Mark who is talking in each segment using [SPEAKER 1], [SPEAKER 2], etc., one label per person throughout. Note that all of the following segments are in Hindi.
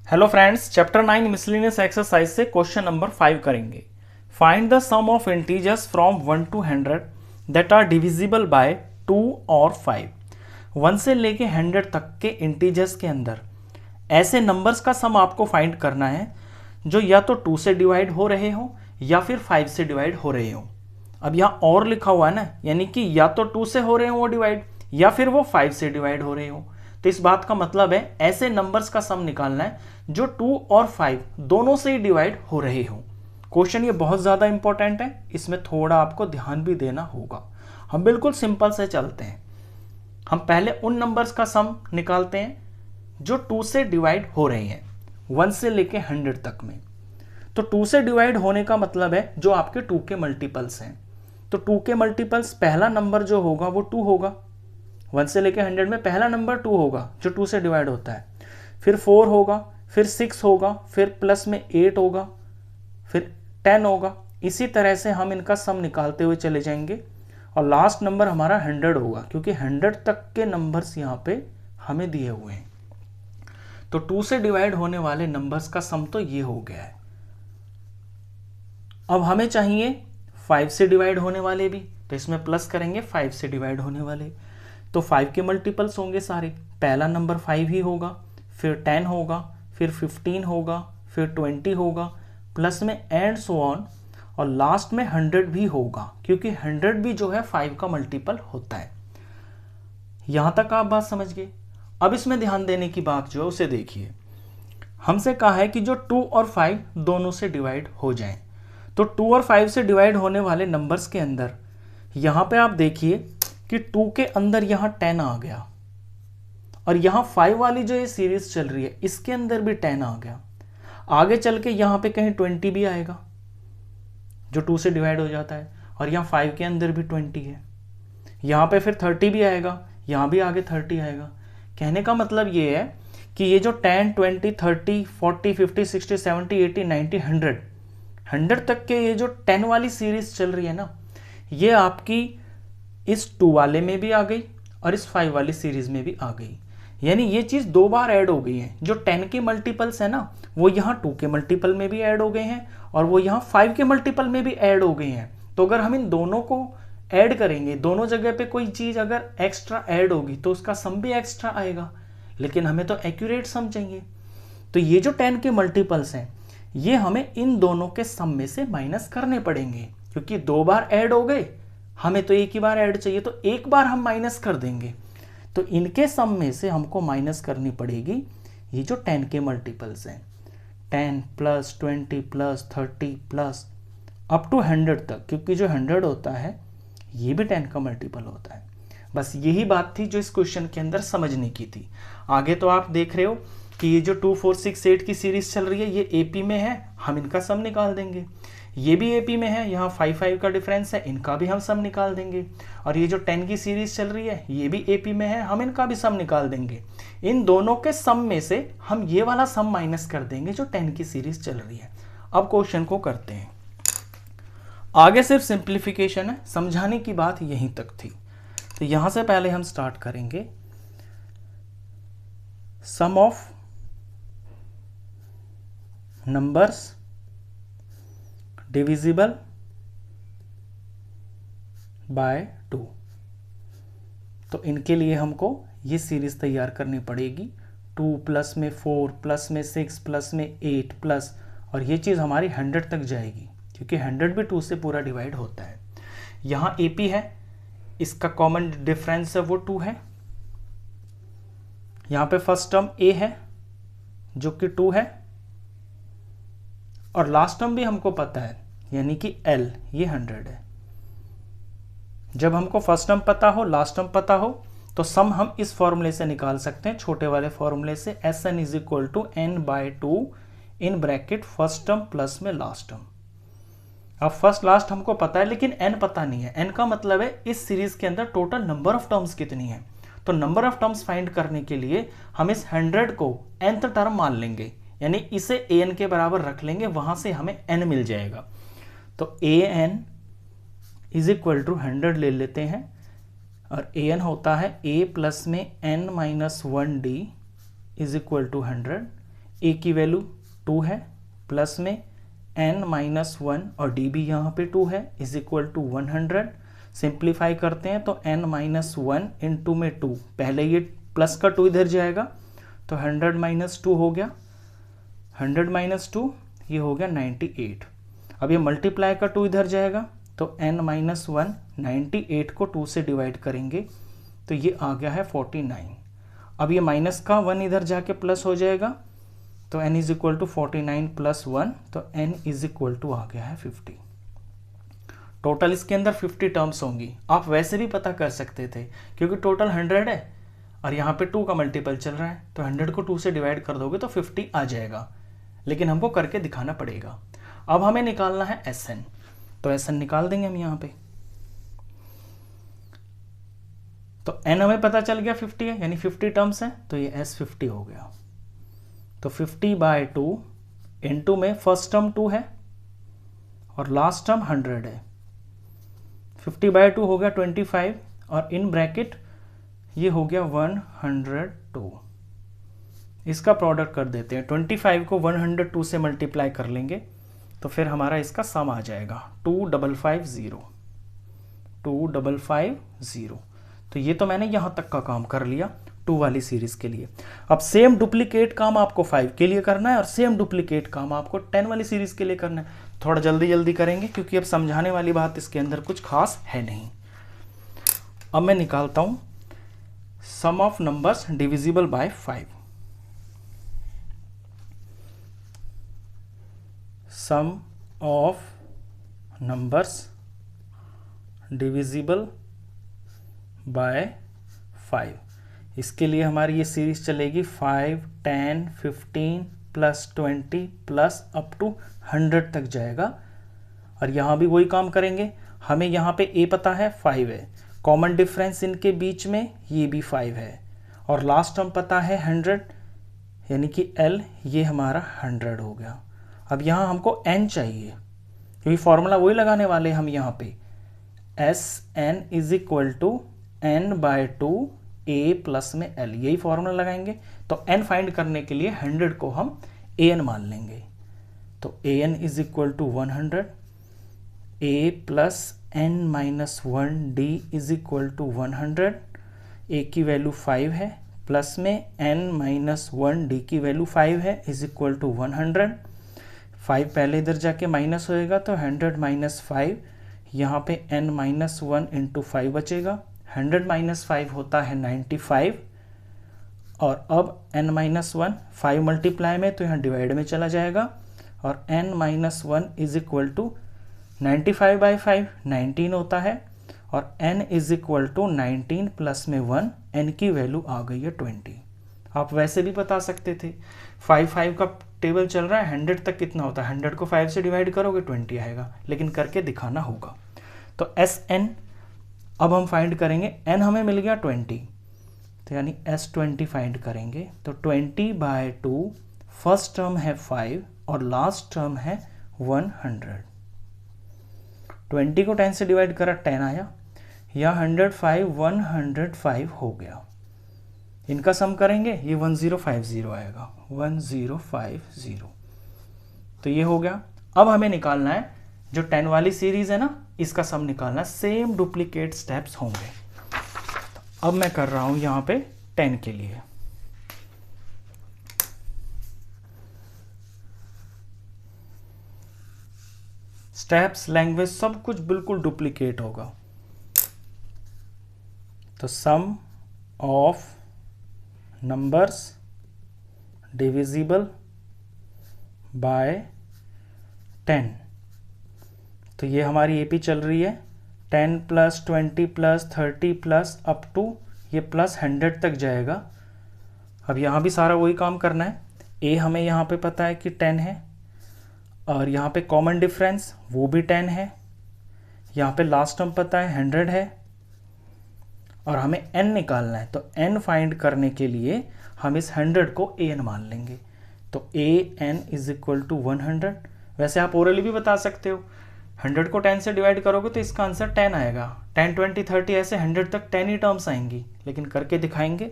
[SPEAKER 1] Hello friends, chapter 9 miscellaneous exercise से क्वेश्चन नंबर 5 करेंगे। Find the sum of integers from 1 to 100 that are divisible by 2 और 5। 1 से लेके 100 तक के इंटीजर्स के अंदर ऐसे नंबर्स का सम आपको फाइंड करना है जो या तो 2 से डिवाइड हो रहे हो या फिर 5 से डिवाइड हो रहे हो। अब यहाँ और लिखा हुआ है ना, यानी कि या तो 2 से हो रहे हो वो डिवाइड या फिर वो 5 से डिवाइड हो रहे हो। तो इस बात का मतलब है ऐसे नंबर्स का सम निकालना है जो 2 और 5 दोनों से ही डिवाइड हो रहे हो। क्वेश्चन ये बहुत ज़्यादा इंपॉर्टेंट है, इसमें थोड़ा आपको ध्यान भी देना होगा। हम बिल्कुल सिंपल से चलते हैं। हम पहले उन नंबर्स का सम निकालते हैं जो 2 से डिवाइड हो रहे हैं 1 से लेके 100 तक में। तो 2 से डिवाइड होने का मतलब है जो आपके 2 के मल्टीपल्स हैं। तो 2 के मल्टीपल्स, पहला नंबर जो होगा वो 2 होगा। 1 से लेके 100 में पहला नंबर 2 होगा जो 2 से डिवाइड होता है। फिर 4 होगा, फिर 6 होगा, फिर प्लस में 8 होगा, फिर 10 होगा। इसी तरह से हम इनका सम निकालते हुए चले जाएंगे और लास्ट नंबर हमारा 100 होगा, क्योंकि 100 तक के नंबर्स यहाँ पे हमें दिए हुए हैं। तो 2 से डिवाइड होने वाले नंबर्स का सम तो ये हो गया है। अब हमें चाहिए 5 से डिवाइड होने वाले भी, तो इसमें प्लस करेंगे 5 से डिवाइड होने वाले। तो 5 के मल्टीपल्स होंगे सारे। पहला नंबर 5 ही होगा, फिर 10 होगा, फिर 15 होगा, फिर 20 होगा, प्लस में एंड सो ऑन, और लास्ट में 100 भी होगा, क्योंकि 100 भी जो है 5 का मल्टीपल होता है। यहां तक आप बात समझ गए। अब इसमें ध्यान देने की बात जो है उसे देखिए। हमसे कहा है कि जो 2 और 5 दोनों से डिवाइड हो जाएं। तो 2 और 5 से डिवाइड होने वाले नंबर्स के अंदर यहां पे आप देखिए कि 2 के अंदर यहां 10 आ गया, और यहां 5 वाली जो ये सीरीज चल रही है इसके अंदर भी 10 आ गया। आगे चल के यहां पे कहीं 20 भी आएगा जो 2 से डिवाइड हो जाता है, और यहां 5 के अंदर भी 20 है। यहां पे फिर 30 भी आएगा, यहां भी आगे 30 आएगा। कहने का मतलब ये है कि ये जो 10, 20, 30, 40, 50, 60, 70, 80, 90, 100 तक के ये जो 10 वाली सीरीज चल रही है ना, ये आपकी इस 2 वाले में भी आ गई और इस 5 वाली सीरीज में भी आ गई। यानी ये चीज़ 2 बार ऐड हो गई है। जो 10 के मल्टीपल्स है ना, वो यहाँ 2 के मल्टीपल में भी ऐड हो गए हैं और वो यहाँ 5 के मल्टीपल में भी ऐड हो गए हैं। तो अगर हम इन दोनों को ऐड करेंगे, दोनों जगह पे कोई चीज़ अगर एक्स्ट्रा ऐड होगी तो उसका सम भी एक्स्ट्रा आएगा, लेकिन हमें तो एक्यूरेट सम चाहिए। तो ये जो 10 के मल्टीपल्स हैं ये हमें इन दोनों के सम में से माइनस करने पड़ेंगे, क्योंकि 2 बार ऐड हो गए, हमें तो एक ही बार ऐड चाहिए, तो एक बार हम माइनस कर देंगे। तो इनके सम में से हमको माइनस करनी पड़ेगी ये जो 10 के मल्टीपल्स हैं। 10 plus 20 plus 30 plus up to 100 तक, क्योंकि जो 100 होता है ये भी 10 का मल्टीपल होता है। बस यही बात थी जो इस क्वेश्चन के अंदर समझने की थी। आगे तो आप देख रहे हो कि ये जो 2, 4, 6, 8 की सीरीज चल रही है ये एपी में है, हम इनका सम निकाल देंगे। ये भी एपी में है, यहाँ 5 का डिफरेंस है, इनका भी हम सम निकाल देंगे। और ये जो 10 की सीरीज चल रही है ये भी एपी में है, हम इनका भी सम निकाल देंगे। इन दोनों के सम में से हम ये वाला सम माइनस कर देंगे जो 10 की सीरीज चल रही है। अब क्वेश्चन को करते हैं। आगे सिर्फ सिंप्लीफिकेशन है, समझाने की बात यहीं तक थी। तो यहां से पहले हम स्टार्ट करेंगे सम ऑफ नंबर्स डिविजिबल बाय 2। तो इनके लिए हमको ये सीरीज तैयार करनी पड़ेगी। 2 प्लस में 4 प्लस में 6 प्लस में 8 प्लस, और ये चीज़ हमारी 100 तक जाएगी, क्योंकि 100 भी 2 से पूरा डिवाइड होता है। यहाँ AP है, इसका कॉमन डिफरेंस है वो 2 है। यहाँ पे फर्स्ट टर्म A है जो कि 2 है, और लास्ट टर्म भी हमको पता है यानी कि L, ये 100 है। जब हमको फर्स्ट टर्म पता हो, लास्ट टर्म पता हो, तो सम हम इस फॉर्मूले से निकाल सकते हैं, छोटे वाले फॉर्मूले से, SN = n/2 in bracket first term plus में लास्ट टर्म। अब फर्स्ट लास्ट हमको पता है लेकिन n पता नहीं है। n का मतलब है इस सीरीज के अंदर टोटल नंबर ऑफ टर्म्स कितनी है। तो नंबर ऑफ टर्म्स फाइंड करने के लिए हम इस 100 को nth टर्म मान लेंगे, यानी इसे an के बराबर रख लेंगे, वहां से हमें n मिल जाएगा। तो an = 100 ले लेते हैं, और an होता है a प्लस में n - 1d = 100 ए की वैल्यू 2 है, प्लस में n-1 और डी भी यहाँ पे 2 है, इज इक्वल टू 100। सिंप्लीफाई करते हैं तो n-1 इंटू में 2, पहले ये प्लस का 2 इधर जाएगा तो 100 - 2 हो गया, 100 - 2 ये हो गया 98। अब ये मल्टीप्लाई का 2 इधर जाएगा तो n-1 98 को 2 से डिवाइड करेंगे तो ये आ गया है 49। अब ये माइनस का 1 इधर जाके प्लस हो जाएगा तो n is equal to 49 plus 1, तो n इज इक्वल टू आ गया है 50। टोटल इसके अंदर 50 टर्म्स होंगी। आप वैसे भी पता कर सकते थे क्योंकि टोटल 100 है और यहाँ पे 2 का मल्टीपल चल रहा है तो 100 को 2 से डिवाइड कर दोगे तो 50 आ जाएगा, लेकिन हमको करके दिखाना पड़ेगा। अब हमें निकालना है Sn, तो Sn निकाल देंगे हम यहाँ पे। तो n हमें पता चल गया 50 है, यानी 50 टर्म्स है, तो ये S50 हो गया। तो 50/2 इंटू में फर्स्ट टर्म 2 है और लास्ट टर्म 100 है, 50/2 हो गया 25 और इन ब्रैकेट ये हो गया 102। इसका प्रोडक्ट कर देते हैं, 25 को 102 से मल्टीप्लाई कर लेंगे तो फिर हमारा इसका सम आ जाएगा 2550। तो ये तो मैंने यहाँ तक का काम कर लिया 2 वाली सीरीज के लिए। अब सेम डुप्लीकेट काम आपको 5 के लिए करना है और सेम डुप्लीकेट काम आपको 10 वाली सीरीज के लिए करना है। थोड़ा जल्दी जल्दी करेंगे क्योंकि अब समझाने वाली बात इसके अंदर कुछ खास है नहीं। अब मैं निकालता हूं sum of numbers divisible by 5। Sum of numbers divisible by 5, इसके लिए हमारी ये सीरीज चलेगी 5, 10, 15 प्लस 20 प्लस अप टू 100 तक जाएगा। और यहाँ भी वही काम करेंगे। हमें यहाँ पे a पता है 5 है, कॉमन डिफरेंस इनके बीच में ये भी 5 है और लास्ट टर्म पता है 100, यानी कि l ये हमारा 100 हो गया। अब यहाँ हमको n चाहिए क्योंकि फॉर्मूला वही लगाने वाले हम यहाँ पे Sn is equal to n/2 a plus में l, यही फॉर्मूला लगाएंगे। तो n फाइंड करने के लिए 100 को हम an मान लेंगे, तो an is equal to 100, a plus n-1 d is equal to 100। a की वैल्यू 5 है, प्लस में n-1 d की वैल्यू 5 है इज इक्वल टू 100। 5 पहले इधर जाके माइनस होएगा तो 100 - 5, यहाँ पे n-1 इंटू 5 बचेगा, 100 - 5 होता है 95। और अब n-1 5 मल्टीप्लाई में तो यहाँ डिवाइड में चला जाएगा और n-1 इज इक्वल टू 95/5 19 होता है और n is equal to 19 plus में 1, n की वैल्यू आ गई है 20। आप वैसे भी बता सकते थे, 5 का टेबल चल रहा है, 100 तक कितना होता है, 100 को 5 से डिवाइड करोगे 20 आएगा, लेकिन करके दिखाना होगा। तो Sn अब हम फाइंड करेंगे, n हमें मिल गया 20, तो यानी S20 फाइंड करेंगे। तो 20/2 फर्स्ट टर्म है 5 और लास्ट टर्म है 100। 20 को 10 से डिवाइड करा 10 आया, या 105 हो गया। इनका सम करेंगे ये 1050 आएगा, 1050। तो ये हो गया। अब हमें निकालना है जो 10 वाली सीरीज है ना, इसका सम निकालना, सेम डुप्लीकेट स्टेप्स होंगे। अब मैं कर रहा हूं यहां पे 10 के लिए। स्टेप्स, लैंग्वेज, सब कुछ बिल्कुल डुप्लीकेट होगा। तो sum of numbers divisible by 10, तो ये हमारी एपी चल रही है 10 plus 20 plus 30 plus up to ये प्लस 100 तक जाएगा। अब यहाँ भी सारा वही काम करना है। ए हमें यहाँ पे पता है कि 10 है और यहाँ पे कॉमन डिफरेंस वो भी 10 है, यहाँ पे लास्ट टर्म पता है 100 है और हमें n निकालना है। तो n फाइंड करने के लिए हम इस 100 को an मान लेंगे। तो an इज इक्वल टू 100। वैसे आप ओरली भी बता सकते हो, 100 को 10 से डिवाइड करोगे तो इसका आंसर 10 आएगा। 10, 20, 30 ऐसे 100 तक 10 ही टर्म्स आएंगी, लेकिन करके दिखाएंगे।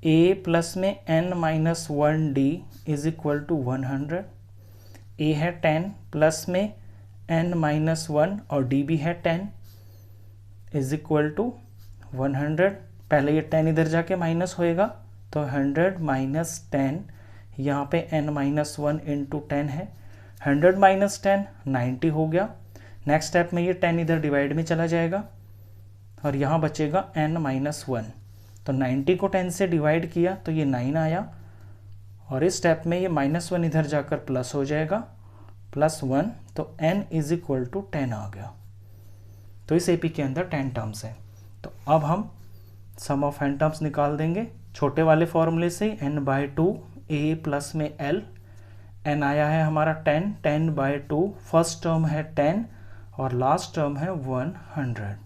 [SPEAKER 1] ए प्लस में n minus 1 D is equal to 100। A है 10 प्लस में n माइनस 1 और डी भी है 10 इज इक्वल टू 100। पहले ये 10 इधर जाके माइनस होएगा तो 100 माइनस 10, यहाँ पे n माइनस 1 इंटू 10 है, 100 माइनस 10 90 हो गया। नेक्स्ट स्टेप में ये 10 इधर डिवाइड में चला जाएगा और यहाँ बचेगा n माइनस 1। तो 90 को 10 से डिवाइड किया तो ये 9 आया और इस स्टेप में ये -1 इधर जाकर प्लस हो जाएगा, +1, तो n इज इक्वल टू 10 आ गया। तो इस एपी के अंदर 10 टर्म्स हैं। तो अब हम सम ऑफ n टर्म्स निकाल देंगे छोटे वाले फॉर्मूले से, n/2 a प्लस में l, n आया है हमारा 10, 10/2, फर्स्ट टर्म है 10 और लास्ट टर्म है 100।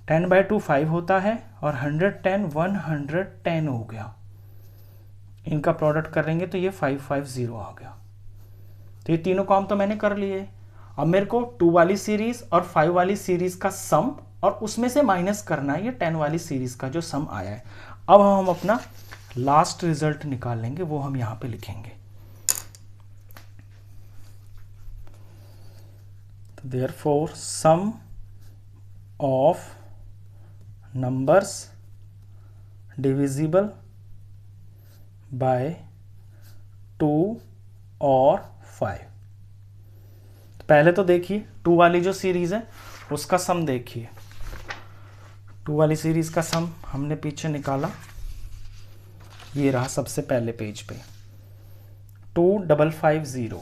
[SPEAKER 1] 10/2 5 होता है और 110 110 हो गया। इनका प्रोडक्ट करेंगे तो ये 550 आ गया। तो ये तीनों काम तो मैंने कर लिए। अब मेरे को 2 वाली सीरीज और 5 वाली सीरीज का सम और उसमें से माइनस करना है ये 10 वाली सीरीज का जो सम आया है। अब हम अपना लास्ट रिजल्ट निकाल लेंगे, वो हम यहां पे लिखेंगे। तो therefore sum of numbers divisible by 2 और 5। तो पहले तो देखिए 2 वाली जो सीरीज है उसका सम देखिए। 2 वाली सीरीज का सम हमने पीछे निकाला, ये रहा सबसे पहले पेज पे 2550।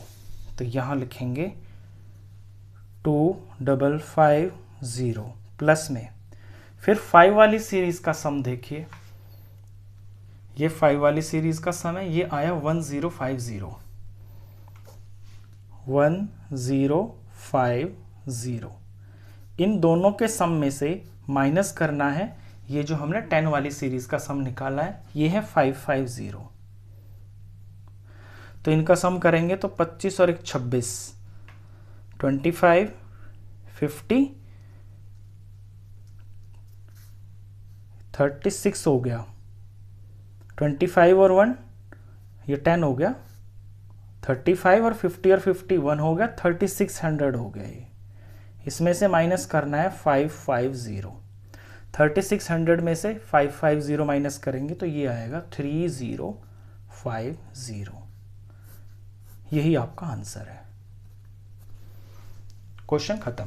[SPEAKER 1] तो यहाँ लिखेंगे 2550 प्लस में फिर 5 वाली सीरीज का सम देखिए, ये 5 वाली सीरीज का सम है, ये आया 1050। 1050 इन दोनों के सम में से माइनस करना है ये जो हमने 10 वाली सीरीज का सम निकाला है, ये है 550। तो इनका सम करेंगे तो 25 और 1 26, 25 50 36 हो गया। 25 और 1 ये 10 हो गया, 35 और 50 और 51 हो गया, 3600 हो गया। ये इसमें से माइनस करना है 550। 3600 में से 550 माइनस करेंगे तो ये आएगा 3050। यही आपका आंसर है। क्वेश्चन खत्म।